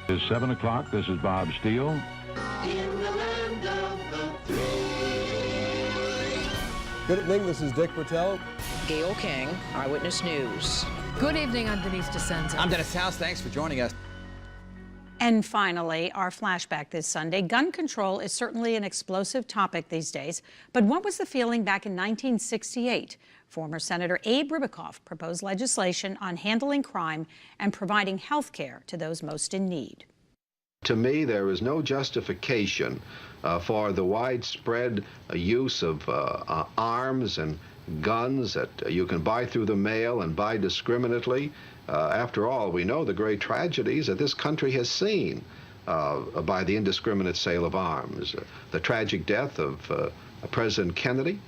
It's 7 o'clock. This is Bob Steele. In the land of the free. Good evening, this is Dick Bertel. Gail King, Eyewitness News. Good evening, I'm Denise DeSenza. I'm Dennis House, thanks for joining us. And finally, our flashback this Sunday. Gun control is certainly an explosive topic these days, but what was the feeling back in 1968? Former Senator Abe Ribicoff proposed legislation on handling crime and providing health care to those most in need. To me, there is no justification for the widespread use of arms and guns that you can buy through the mail and buy discriminately. After all, we know the great tragedies that this country has seen by the indiscriminate sale of arms. The tragic death of President Kennedy,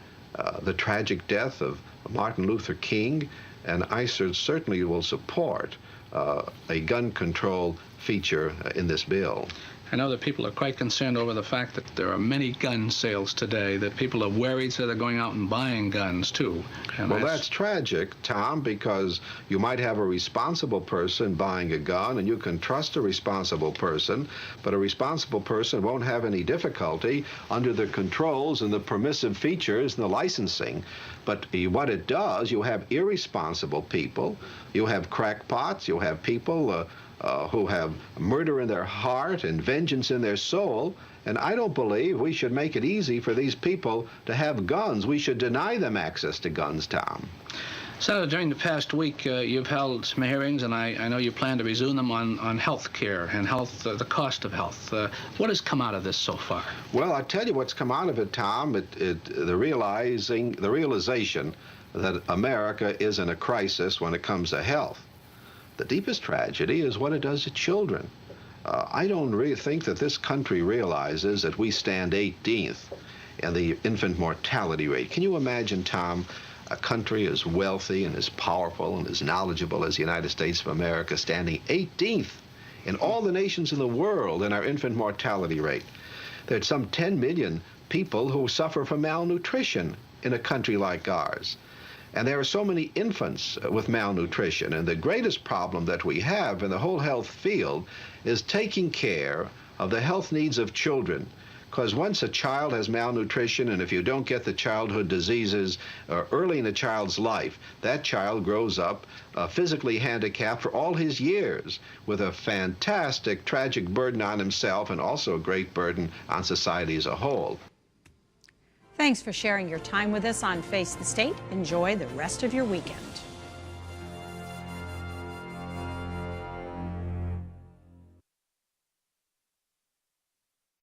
the tragic death of Martin Luther King, and I certainly will support a gun control feature in this bill. I know that people are quite concerned over the fact that there are many gun sales today, that people are worried, so they're going out and buying guns, too. And well, that's tragic, Tom, because you might have a responsible person buying a gun, and you can trust a responsible person, but a responsible person won't have any difficulty under the controls and the permissive features and the licensing. But what it does, you have irresponsible people, you have crackpots, you have people who have murder in their heart and vengeance in their soul, and I don't believe we should make it easy for these people to have guns. We should deny them access to guns, Tom. Senator, during the past week, you've held some hearings, and I know you plan to resume them on health care and health, the cost of health. What has come out of this so far? Well, I'll tell you what's come out of it, Tom. The realization that America is in a crisis when it comes to health. The deepest tragedy is what it does to children. I don't really think that this country realizes that we stand 18th in the infant mortality rate. Can you imagine, Tom, a country as wealthy and as powerful and as knowledgeable as the United States of America standing 18th in all the nations in the world in our infant mortality rate? There's some 10 million people who suffer from malnutrition in a country like ours. And there are so many infants with malnutrition. And the greatest problem that we have in the whole health field is taking care of the health needs of children. Because once a child has malnutrition, and if you don't get the childhood diseases early in a child's life, that child grows up physically handicapped for all his years with a fantastic, tragic burden on himself and also a great burden on society as a whole. Thanks for sharing your time with us on Face the State. Enjoy the rest of your weekend.